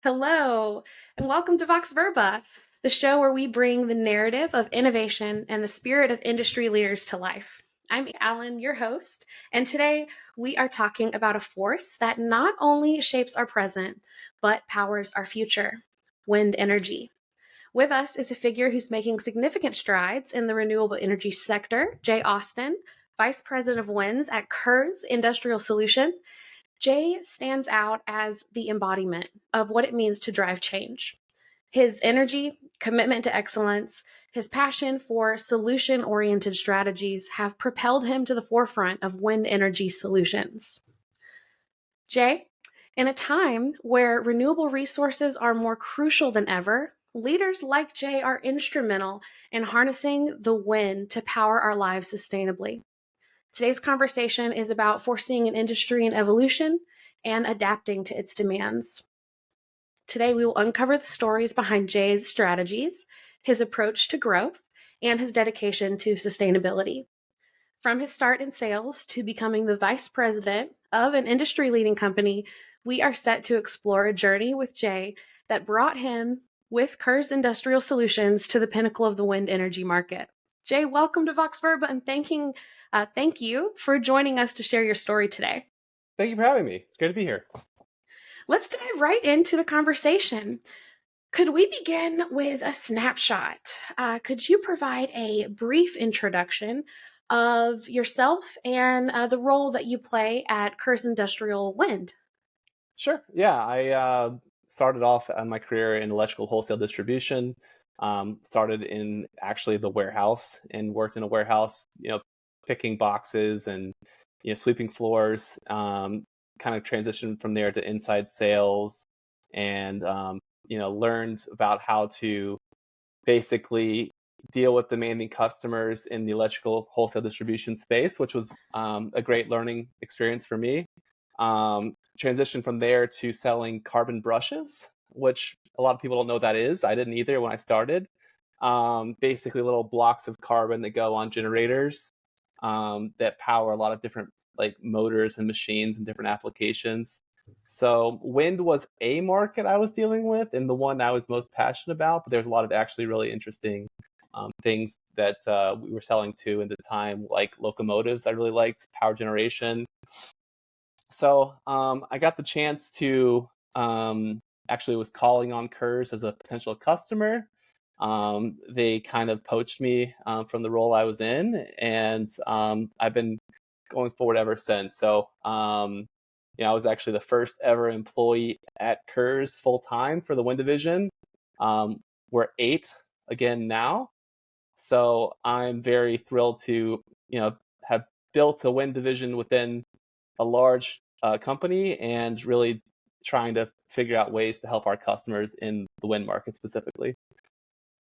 Hello, and welcome to Vox Verba, the show where we bring the narrative of innovation and the spirit of industry leaders to life. I'm Allen, your host, and today we are talking about a force that not only shapes our present, but powers our future: wind energy. With us is a figure who's making significant strides in the renewable energy sector, Jay Austin, Vice President of Winds at Kurz Industrial Solutions. Jay stands out as the embodiment of what it means to drive change. His energy, commitment to excellence, his passion for solution oriented strategies have propelled him to the forefront of wind energy solutions. Jay, in a time where renewable resources are more crucial than ever, leaders like Jay are instrumental in harnessing the wind to power our lives sustainably. Today's conversation is about foreseeing an industry in evolution and adapting to its demands. Today, we will uncover the stories behind Jay's strategies, his approach to growth, and his dedication to sustainability. From his start in sales to becoming the vice president of an industry leading company, we are set to explore a journey with Jay that brought him with Kurz Industrial Solutions to the pinnacle of the wind energy market. Jay, welcome to Vox Verba, and thank you for joining us to share your story today. Thank you for having me. It's great to be here. Let's dive right into the conversation. Could we begin with a snapshot? Could you provide a brief introduction of yourself and the role that you play at Kurz Industrial Wind? Sure. Yeah, I started off my career in electrical wholesale distribution. Started in actually the warehouse and worked in a warehouse, picking boxes and sweeping floors. Kind of transitioned from there to inside sales, and learned about how to basically deal with demanding customers in the electrical wholesale distribution space, which was a great learning experience for me. Transitioned from there to selling carbon brushes, which a lot of people don't know what that is. I didn't either when I started. Basically little blocks of carbon that go on generators that power a lot of different like motors and machines and different applications. So wind was a market I was dealing with and the one I was most passionate about, but there's a lot of actually really interesting things that we were selling to in the time, like locomotives I really liked, power generation. So I got the chance to actually was calling on Kurz as a potential customer. They kind of poached me from the role I was in, and I've been going forward ever since. So I was actually the first ever employee at Kurz full time for the wind division. We're 8 again now. So I'm very thrilled to, have built a wind division within a large company and really trying to figure out ways to help our customers in the wind market specifically.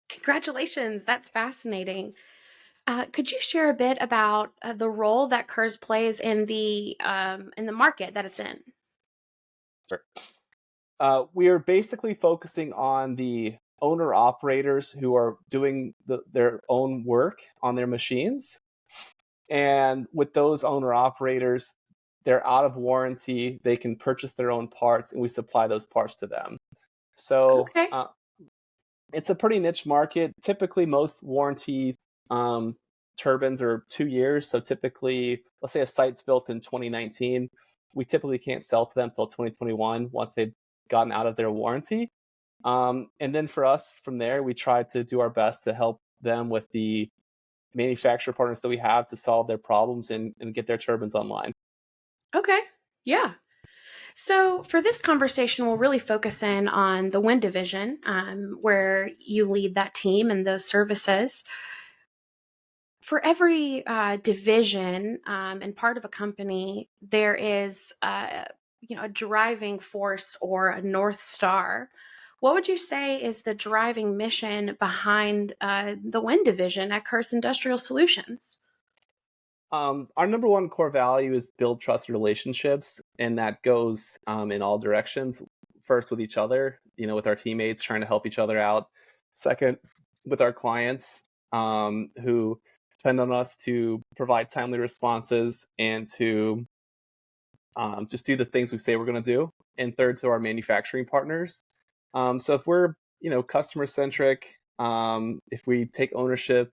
Congratulations, that's fascinating. Could you share a bit about the role that Kurz plays in the market that it's in? Sure. We are basically focusing on the owner operators who are doing their own work on their machines. And with those owner operators, they're out of warranty. They can purchase their own parts, and we supply those parts to them. So Okay. it's a pretty niche market. Typically, most warranty turbines are 2 years. So typically, let's say a site's built in 2019, we typically can't sell to them until 2021 once they've gotten out of their warranty. And then for us, from there, we try to do our best to help them with the manufacturer partners that we have to solve their problems and get their turbines online. Okay. Yeah. So, for this conversation, we'll really focus in on the wind division, where you lead that team and those services. For every division and part of a company, there is a driving force or a North Star. What would you say is the driving mission behind the wind division at Kurz Industrial Solutions? Our number one core value is build trusted relationships, and that goes in all directions. First, with each other, with our teammates, trying to help each other out. Second, with our clients who depend on us to provide timely responses and to just do the things we say we're going to do. And third, to our manufacturing partners So if we're, customer centric, if we take ownership,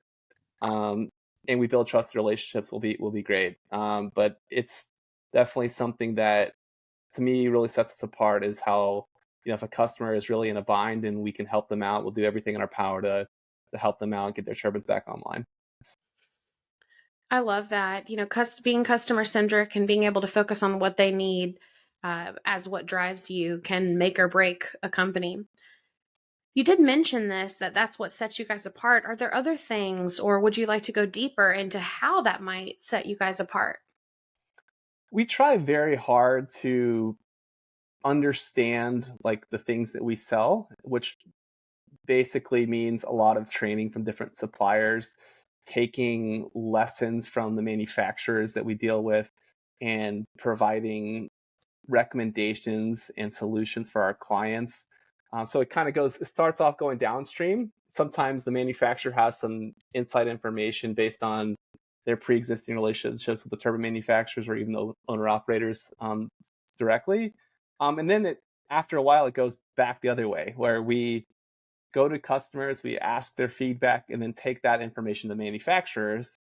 um, and we build trusted relationships, will be great. But it's definitely something that to me really sets us apart is how, if a customer is really in a bind and we can help them out, we'll do everything in our power to help them out and get their turbines back online. I love that. Being customer centric and being able to focus on what they need as what drives you can make or break a company. You did mention this, that that's what sets you guys apart. Are there other things, or would you like to go deeper into how that might set you guys apart? We try very hard to understand like the things that we sell, which basically means a lot of training from different suppliers, taking lessons from the manufacturers that we deal with, and providing recommendations and solutions for our clients. So it starts off going downstream. Sometimes the manufacturer has some inside information based on their pre-existing relationships with the turbine manufacturers or even the owner operators directly. And then after a while, it goes back the other way, where we go to customers, we ask their feedback, and then take that information to manufacturers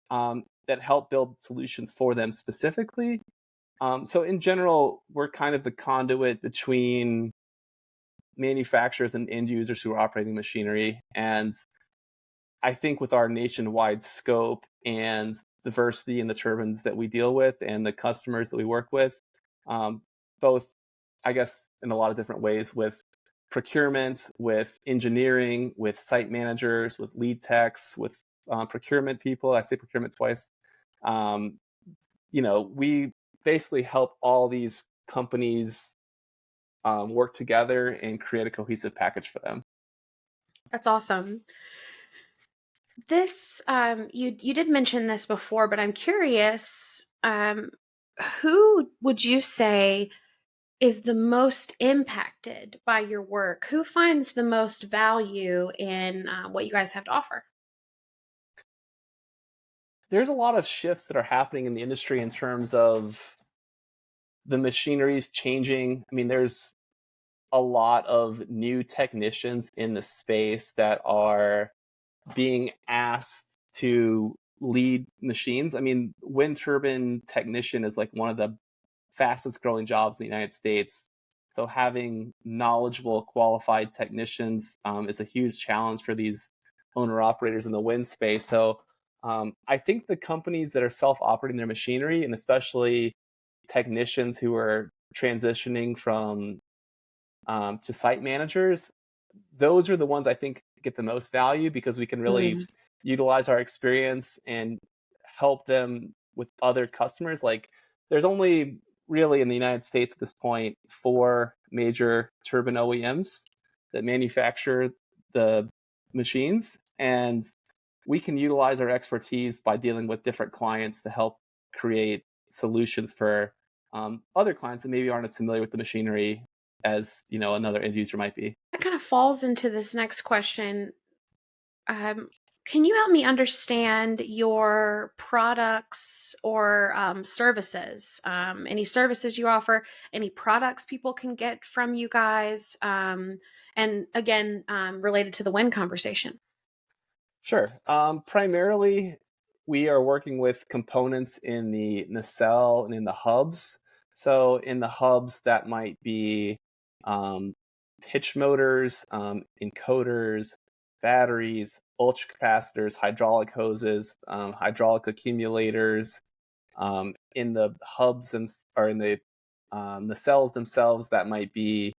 that help build solutions for them specifically. So in general, we're kind of the conduit between manufacturers and end users who are operating machinery. And I think with our nationwide scope and diversity in the turbines that we deal with and the customers that we work with, both, I guess, in a lot of different ways with procurement, with engineering, with site managers, with lead techs, with procurement people. I say procurement twice. Um, we basically help all these companies work together and create a cohesive package for them. That's awesome. This you did mention this before, but I'm curious. Who would you say is the most impacted by your work? Who finds the most value in what you guys have to offer? There's a lot of shifts that are happening in the industry in terms of the machineries changing. I mean, there's a lot of new technicians in the space that are being asked to lead machines. I mean, wind turbine technician is like one of the fastest growing jobs in the United States. So having knowledgeable, qualified technicians is a huge challenge for these owner operators in the wind space. So I think the companies that are self-operating their machinery, and especially technicians who are transitioning from to site managers, those are the ones I think get the most value because we can really Mm. utilize our experience and help them with other customers. Like there's only really in the United States at this point 4 major turbine OEMs that manufacture the machines, and we can utilize our expertise by dealing with different clients to help create solutions for other clients that maybe aren't as familiar with the machinery as another end user might be. That kind of falls into this next question. Um, can you help me understand your products or services? Any services you offer, any products people can get from you guys, and again, related to the wind conversation. Sure. Primarily, we are working with components in the nacelle and in the hubs. So in the hubs, that might be um, pitch motors, encoders, batteries, ultracapacitors, hydraulic hoses, hydraulic accumulators. In the hubs or in the nacelles themselves, that might be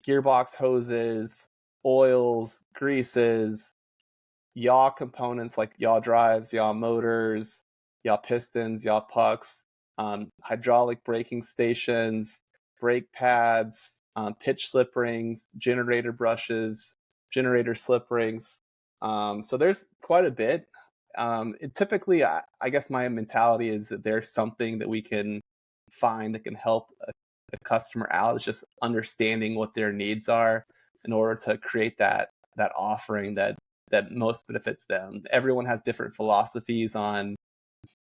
gearbox hoses, oils, greases, yaw components like yaw drives, yaw motors, yaw pistons, yaw pucks, hydraulic braking stations, brake pads, pitch slip rings, generator brushes, generator slip rings. So there's quite a bit. Typically, I guess my mentality is that there's something that we can find that can help a customer out. It's just understanding what their needs are in order to create that offering that most benefits them. Everyone has different philosophies on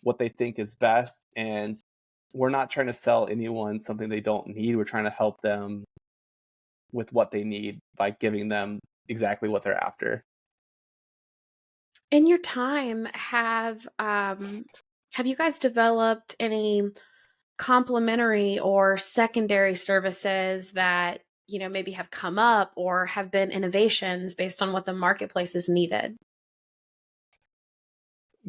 what they think is best, and we're not trying to sell anyone something they don't need. We're trying to help them with what they need by giving them exactly what they're after. In your time, have you guys developed any complementary or secondary services that, maybe have come up or have been innovations based on what the marketplace has needed?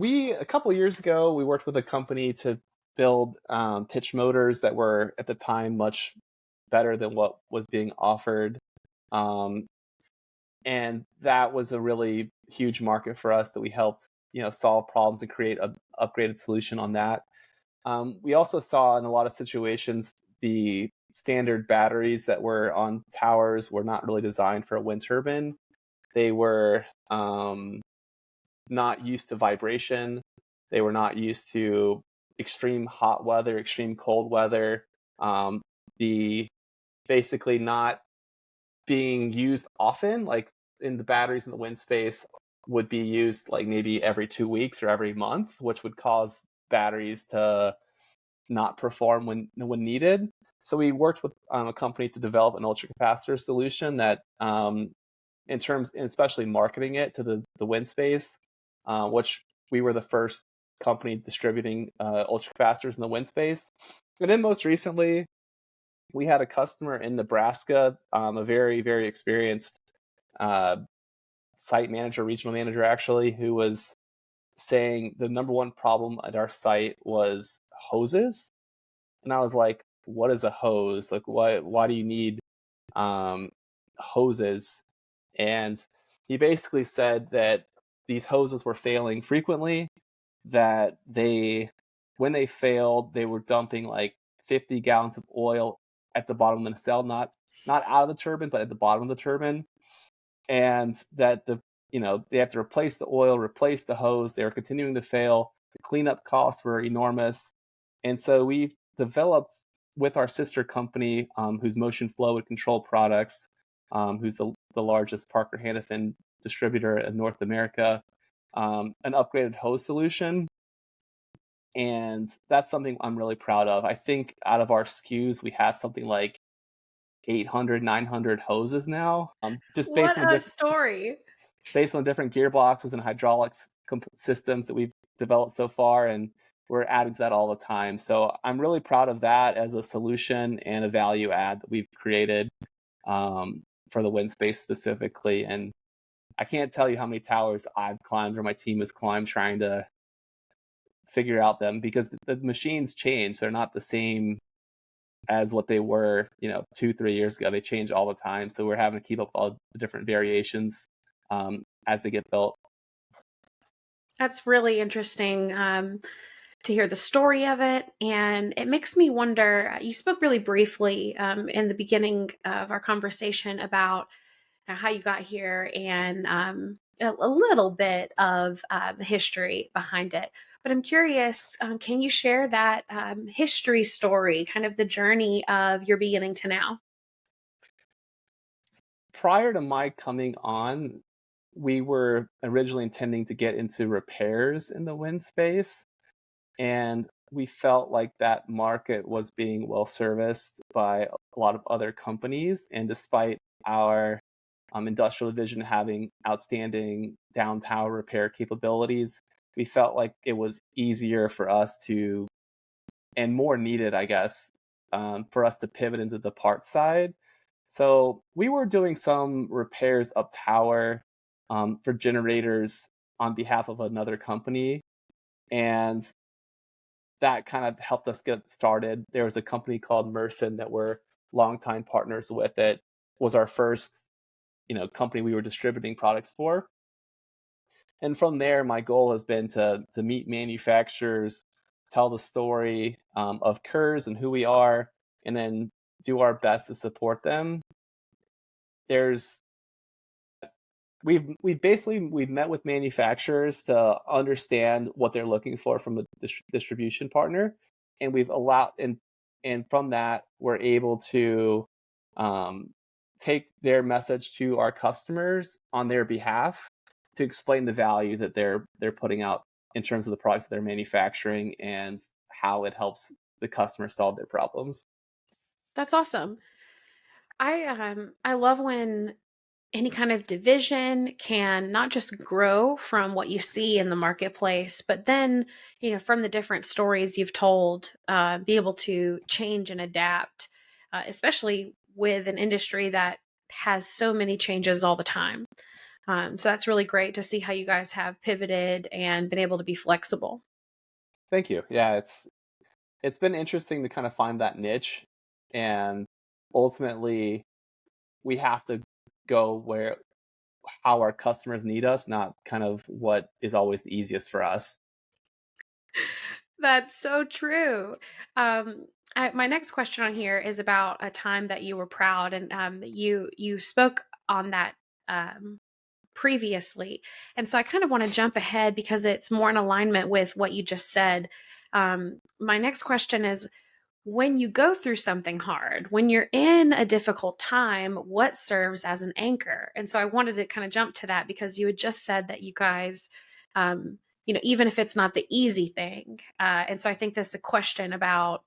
A couple years ago, we worked with a company to build pitch motors that were at the time much better than what was being offered. Um, and that was a really huge market for us that we helped solve problems and create a upgraded solution on that. We also saw in a lot of situations the standard batteries that were on towers were not really designed for a wind turbine. They were not used to vibration. They were not used to extreme hot weather, extreme cold weather. The basically not being used often, like in the batteries in the wind space would be used like maybe every 2 weeks or every month, which would cause batteries to not perform when needed. So we worked with a company to develop an ultracapacitor solution that, in terms, and especially marketing it to the wind space, which we were the first company distributing ultracapacitors in the wind space. And then most recently, we had a customer in Nebraska, a very, very experienced uh, site manager, regional manager actually, who was saying the number one problem at our site was hoses. And I was like, what is a hose? Like, why do you need um, hoses? And he basically said that these hoses were failing frequently, that when they failed, they were dumping like 50 gallons of oil at the bottom of the nacelle, not out of the turbine, but at the bottom of the turbine. And that they have to replace the oil, replace the hose. They were continuing to fail. The cleanup costs were enormous. And so we've developed with our sister company, who's Motion Flow and Control Products, who's the largest Parker Hannifin distributor in North America, an upgraded hose solution. And that's something I'm really proud of. I think out of our SKUs, we have something like 800, 900 hoses now, just What a story. based on different gearboxes and hydraulics systems that we've developed so far, and we're adding to that all the time. So I'm really proud of that as a solution and a value add that we've created for the wind space specifically. And I can't tell you how many towers I've climbed or my team has climbed trying to figure out them, because the machines change. They're not the same as what they were 2-3 years ago. They change all the time, so we're having to keep up all the different variations as they get built. That's really interesting to hear the story of it. And it makes me wonder, you spoke really briefly in the beginning of our conversation about how you got here and a little bit of history behind it. But I'm curious, can you share that history story, kind of the journey of your beginning to now? Prior to my coming on, we were originally intending to get into repairs in the wind space, and we felt like that market was being well serviced by a lot of other companies. And despite our industrial division having outstanding down tower repair capabilities, we felt like it was easier for us to, and more needed, I guess, for us to pivot into the parts side. So we were doing some repairs up tower for generators on behalf of another company, and that kind of helped us get started. There was a company called Merson that we're longtime partners with. It was our first, company we were distributing products for. And from there, my goal has been to meet manufacturers, tell the story of Kurz and who we are, and then do our best to support them. There's we've met with manufacturers to understand what they're looking for from a distribution partner, and we've allowed and from that we're able to take their message to our customers on their behalf to explain the value that they're putting out in terms of the products that they're manufacturing and how it helps the customer solve their problems. That's awesome. I love when any kind of division can not just grow from what you see in the marketplace, but then, from the different stories you've told, be able to change and adapt, especially with an industry that has so many changes all the time. So that's really great to see how you guys have pivoted and been able to be flexible. Thank you. Yeah, it's been interesting to kind of find that niche, and ultimately we have to go where how our customers need us, not kind of what is always the easiest for us. That's so true. My next question on here is about a time that you were proud, and you spoke on that um, previously, and so I kind of want to jump ahead because it's more in alignment with what you just said. My next question is, when you go through something hard, when you're in a difficult time, what serves as an anchor? And so I wanted to kind of jump to that because you had just said that you guys, even if it's not the easy thing. And so I think this a question about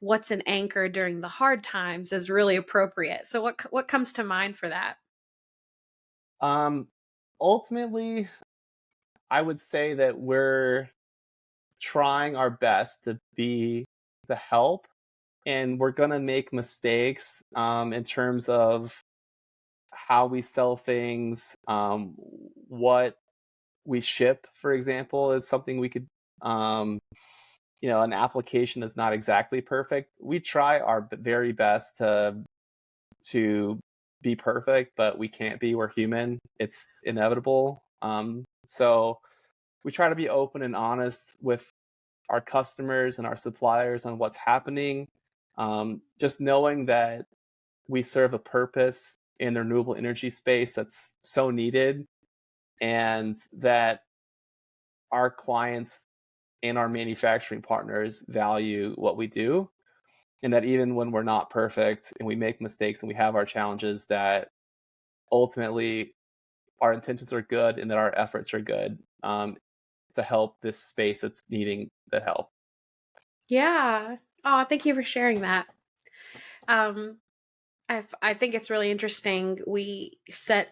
what's an anchor during the hard times is really appropriate. So what comes to mind for that? Um, Ultimately, I would say that we're trying our best to help, and we're gonna make mistakes in terms of how we sell things, what we ship, for example, is something we could, um, an application that's not exactly perfect. We try our very best to be perfect, but we can't be. We're human. It's inevitable. So we try to be open and honest with our customers and our suppliers on what's happening. Just knowing that we serve a purpose in the renewable energy space that's so needed, and that our clients and our manufacturing partners value what we do, and that even when we're not perfect and we make mistakes and we have our challenges, that ultimately our intentions are good and that our efforts are good, to help this space that's needing the help. Yeah. Oh, thank you for sharing that. Um, I think it's really interesting. We set,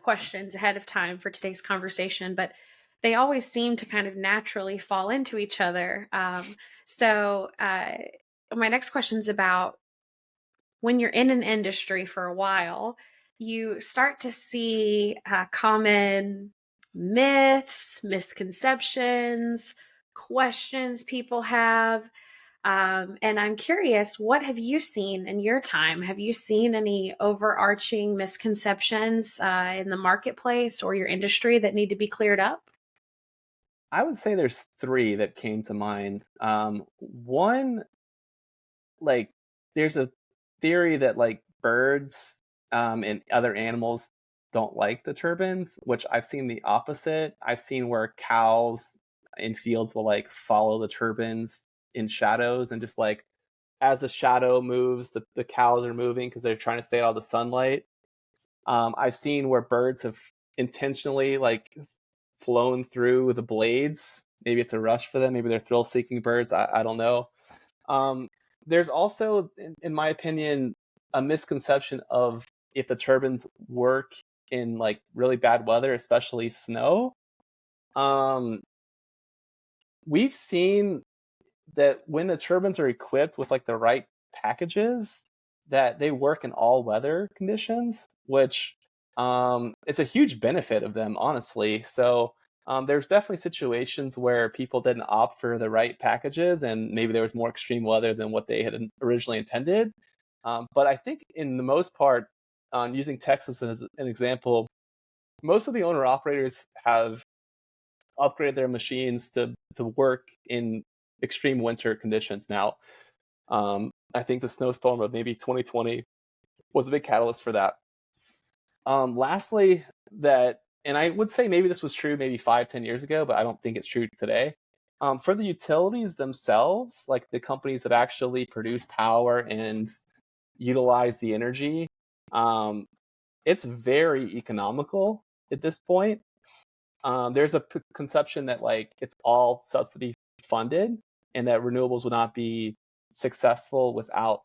questions ahead of time for today's conversation, but they always seem to kind of naturally fall into each other. So my next question is about when you're in an industry for a while, you start to see common myths, misconceptions, questions people have, and I'm curious, what have you seen in your time? Have you seen any overarching misconceptions in the marketplace or your industry that need to be cleared up? I would say there's three that came to mind. One, like, there's a theory that like birds and other animals don't like the turbines, which I've seen the opposite. I've seen where cows in fields will like follow the turbines in shadows, and just like as the shadow moves, the cows are moving because they're trying to stay out of the sunlight. I've seen where birds have intentionally like flown through the blades. Maybe it's a rush for them. Maybe they're thrill seeking birds. I don't know. Um, there's also, in my opinion, a misconception of if the turbines work in like really bad weather, especially snow. Um, we've seen that when the turbines are equipped with like the right packages, that they work in all weather conditions, which it's a huge benefit of them, honestly. So there's definitely situations where people didn't opt for the right packages, and maybe there was more extreme weather than what they had originally intended. But I think, in the most part, using Texas as an example, most of the owner operators have upgraded their machines to work in extreme winter conditions now. I think the snowstorm of maybe 2020 was a big catalyst for that. Lastly, that, and I would say maybe this was true maybe 5, 10 years ago, but I don't think it's true today. For the utilities themselves, like the companies that actually produce power and utilize the energy, it's very economical at this point. There's a conception that like it's all subsidy funded, and that renewables would not be successful without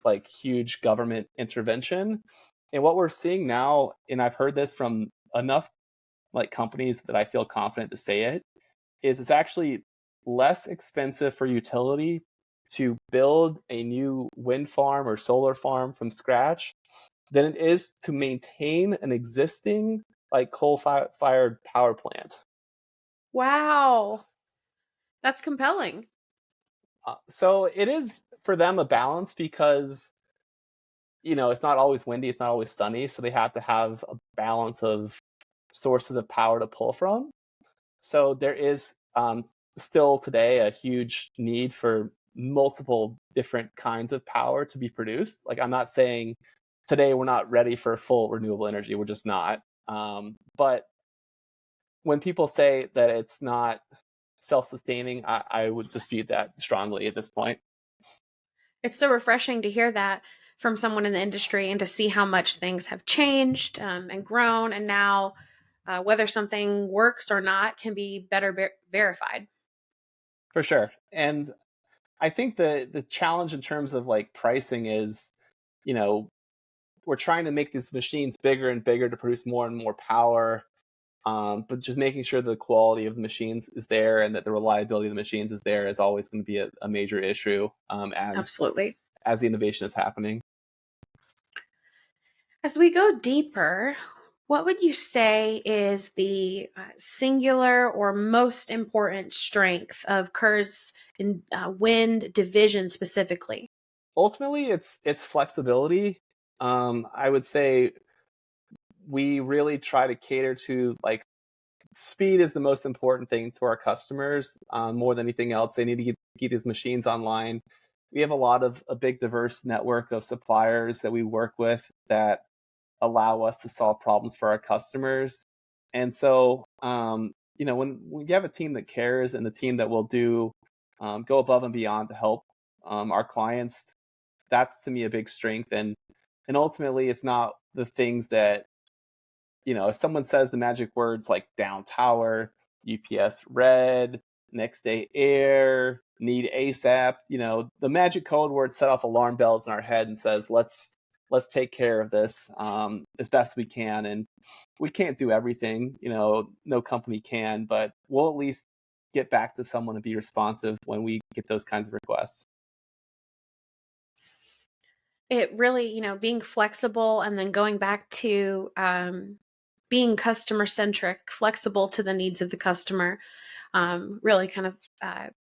like huge government intervention. And what we're seeing now, and I've heard this from enough like companies that I feel confident to say it, is it's actually less expensive for utility to build a new wind farm or solar farm from scratch than it is to maintain an existing like coal-fired power plant. Wow. That's compelling. So it is for them a balance because it's not always windy, it's not always sunny, so they have to have a balance of sources of power to pull from. So there is still today a huge need for multiple different kinds of power to be produced. Like I'm not saying today we're not ready for full renewable energy, we're just not. But when people say that it's not self-sustaining, I would dispute that strongly at this point. It's so refreshing to hear that from someone in the industry and to see how much things have changed and grown. And now, whether something works or not can be better verified. For sure. And I think the challenge in terms of like pricing is, you know, we're trying to make these machines bigger and bigger to produce more and more power. But just making sure the quality of the machines is there and that the reliability of the machines is there is always going to be a major issue Absolutely. as the innovation is happening. As we go deeper, what would you say is the singular or most important strength of Kurz in wind division specifically? Ultimately, it's flexibility. I would say we really try to cater to like speed is the most important thing to our customers more than anything else. They need to keep these machines online. We have a big diverse network of suppliers that we work with that allow us to solve problems for our customers. And so, when you have a team that cares and the team that will go above and beyond to help our clients, that's to me a big strength. And ultimately, it's not the things that if someone says the magic words like down tower, UPS red, next day air, need ASAP, the magic code word set off alarm bells in our head and says, let's take care of this as best we can. And we can't do everything, no company can, but we'll at least get back to someone and be responsive when we get those kinds of requests. It really, being flexible and then going back to being customer centric, flexible to the needs of the customer, really kind of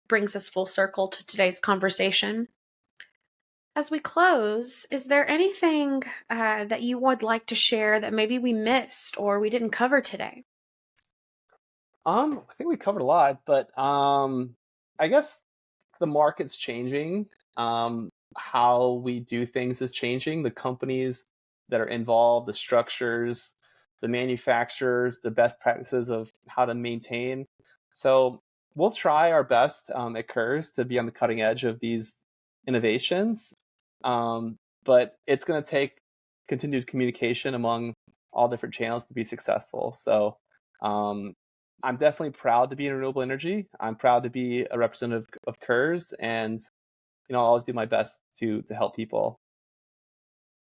brings us full circle to today's conversation. As we close, is there anything that you would like to share that maybe we missed or we didn't cover today? I think we covered a lot, but I guess the market's changing. How we do things is changing. The companies that are involved, the structures, the manufacturers, the best practices of how to maintain. So we'll try our best at Kurz to be on the cutting edge of these innovations. But it's going to take continued communication among all different channels to be successful. So I'm definitely proud to be in renewable energy. I'm proud to be a representative of Kurz, and I'll always do my best to help people.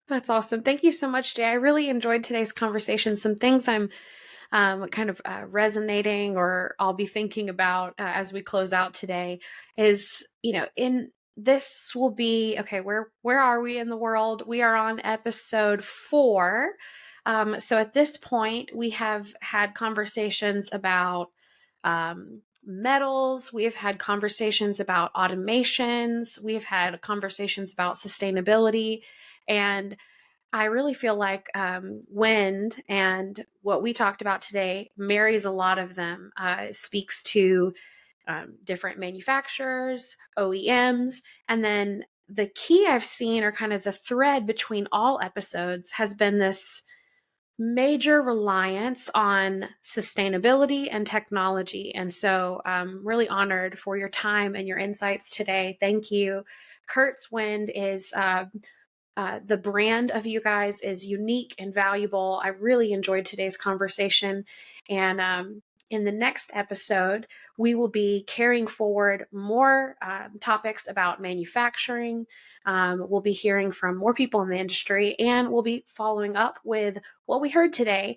That's awesome. Thank you so much, Jay. I really enjoyed today's conversation. Some things I'm kind of resonating or I'll be thinking about as we close out today is, in this will be, okay, where are we in the world? We are on episode 4. So at this point, we have had conversations about metals. We have had conversations about automations. We've had conversations about sustainability. And I really feel like wind and what we talked about today marries a lot of them, speaks to different manufacturers, OEMs, and then the key I've seen or kind of the thread between all episodes has been this major reliance on sustainability and technology. And so I'm really honored for your time and your insights today. Thank you. Kurz Wind is the brand of you guys is unique and valuable. I really enjoyed today's conversation. And in the next episode, we will be carrying forward more topics about manufacturing. We'll be hearing from more people in the industry, and we'll be following up with what we heard today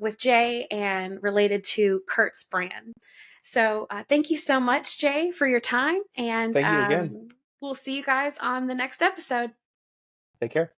with Jay and related to Kurt's brand. So thank you so much, Jay, for your time. And Thank you again. we'll see you guys on the next episode. Take care.